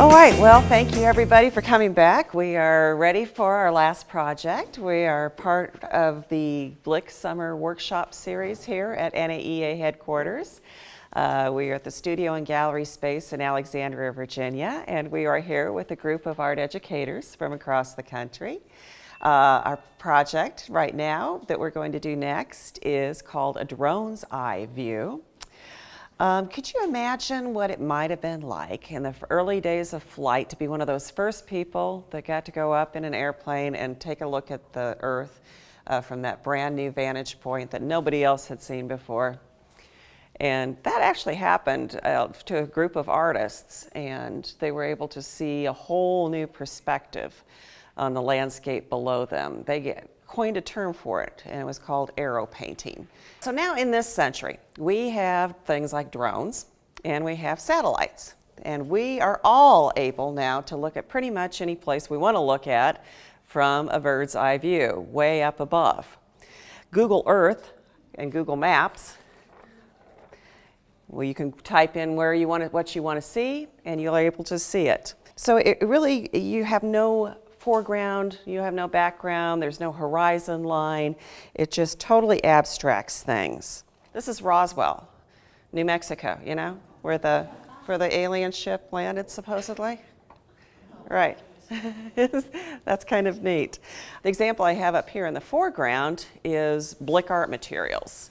All right, well, thank you everybody for coming back. We are ready for our last project. We are part of the Blick Summer Workshop Series here at NAEA headquarters. We are at the Studio and Gallery Space in Alexandria, Virginia, and we are here with a group of art educators from across the country. Our project right now that we're going to do next is called A Drone's Eye View. Could you imagine what it might have been like in the early days of flight to be one of those first people that got to go up in an airplane and take a look at the Earth from that brand new vantage point that nobody else had seen before? And that actually happened to a group of artists, and they were able to see a whole new perspective on the landscape below them. They coined a term for it, and it was called aero painting. So now in this century, we have things like drones, and we have satellites. And we are all able now to look at pretty much any place we want to look at from a bird's eye view, way up above. Google Earth and Google Maps, well, you can type in what you want to see, and you're able to see it. So it really, you have no foreground, you have no background, there's no horizon line. It just totally abstracts things. This is Roswell, New Mexico, you know, where the alien ship landed supposedly. Right. That's kind of neat. The example I have up here in the foreground is Blick Art Materials.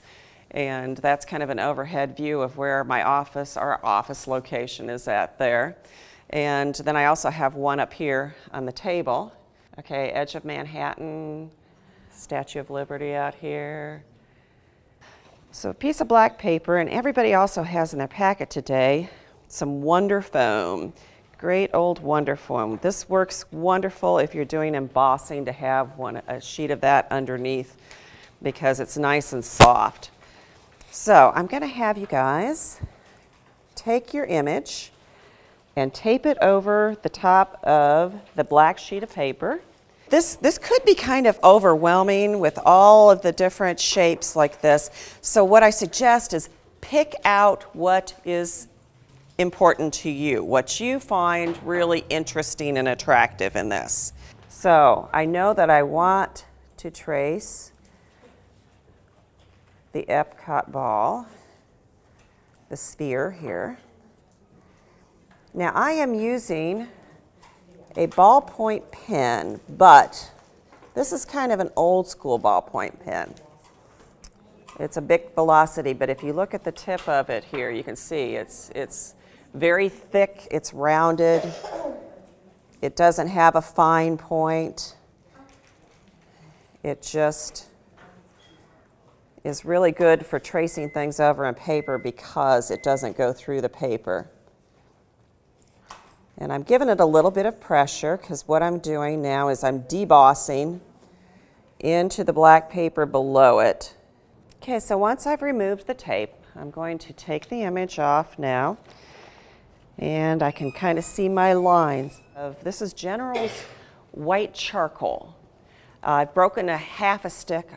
And that's kind of an overhead view of where our office location is at there. And then I also have one up here on the table. Okay, edge of Manhattan, Statue of Liberty out here. So a piece of black paper, and everybody also has in their packet today some Wonder Foam. Great old Wonder Foam. This works wonderful if you're doing embossing to have a sheet of that underneath because it's nice and soft. So I'm going to have you guys take your image and tape it over the top of the black sheet of paper. This could be kind of overwhelming with all of the different shapes like this. So what I suggest is pick out what is important to you, what you find really interesting and attractive in this. So I know that I want to trace the Epcot ball, the sphere here. Now I am using a ballpoint pen, but this is kind of an old school ballpoint pen. It's a Bic Velocity, but if you look at the tip of it here, you can see it's very thick, it's rounded, it doesn't have a fine point. It just is really good for tracing things over on paper because it doesn't go through the paper. And I'm giving it a little bit of pressure because what I'm doing now is I'm debossing into the black paper below it. Okay, so once I've removed the tape, I'm going to take the image off now, and I can kind of see my lines. This is General's white charcoal. I've broken a half a stick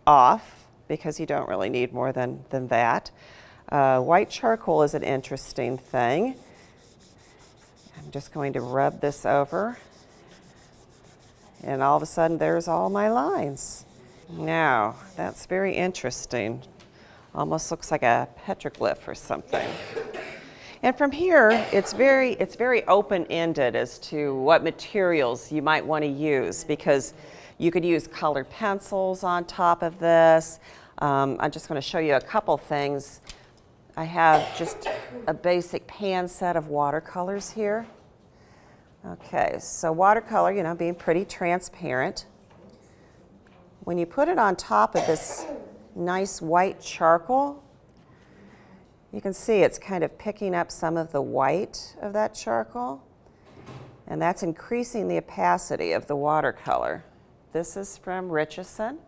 off because you don't really need more than that. White charcoal is an interesting thing. I'm just going to rub this over, and all of a sudden there's all my lines. Now, that's very interesting. Almost looks like a petroglyph or something. And from here, it's very open-ended as to what materials you might want to use, because you could use colored pencils on top of this. I'm just going to show you a couple things. I have just a basic pan set of watercolors here. Okay, so watercolor, you know, being pretty transparent. When you put it on top of this nice white charcoal, you can see it's kind of picking up some of the white of that charcoal, and that's increasing the opacity of the watercolor. This is from Richardson,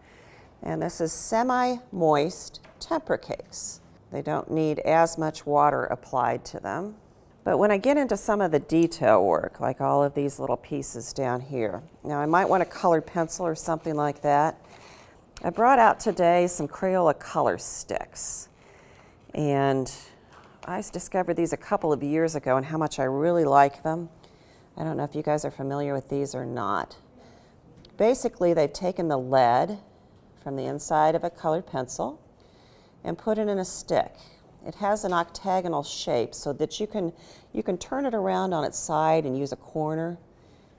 and this is semi-moist tempera cakes. They don't need as much water applied to them. But when I get into some of the detail work, like all of these little pieces down here, now I might want a colored pencil or something like that. I brought out today some Crayola color sticks. And I discovered these a couple of years ago and how much I really like them. I don't know if you guys are familiar with these or not. Basically, they've taken the lead from the inside of a colored pencil and put it in a stick. It has an octagonal shape so that you can turn it around on its side and use a corner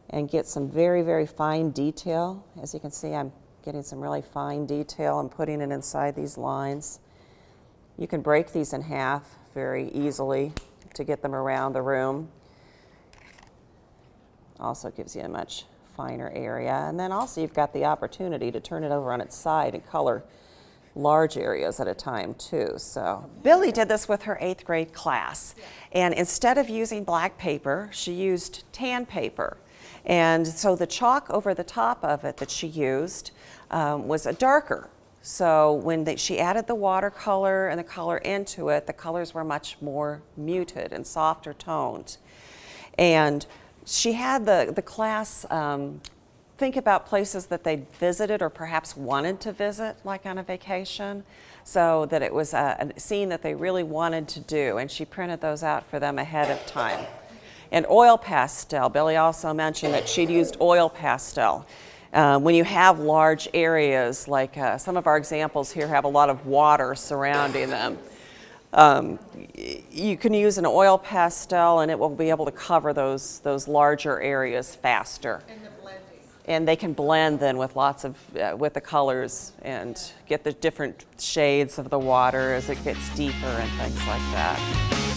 and get some very, very fine detail. As you can see, I'm getting some really fine detail and putting it inside these lines. You can break these in half very easily to get them around the room. Also gives you a much finer area. And then also you've got the opportunity to turn it over on its side and color large areas at a time too. So Billy did this with her 8th grade class. And instead of using black paper, she used tan paper. And so the chalk over the top of it that she used was a darker. So when she added the watercolor and the color into it, the colors were much more muted and softer toned. And she had the class think about places that they'd visited or perhaps wanted to visit, like on a vacation, so that it was a scene that they really wanted to do. And she printed those out for them ahead of time. And oil pastel, Billy also mentioned that she'd used oil pastel. When you have large areas, like some of our examples here have a lot of water surrounding them, you can use an oil pastel and it will be able to cover those larger areas faster. And the blending. And they can blend then with lots of, with the colors and get the different shades of the water as it gets deeper and things like that.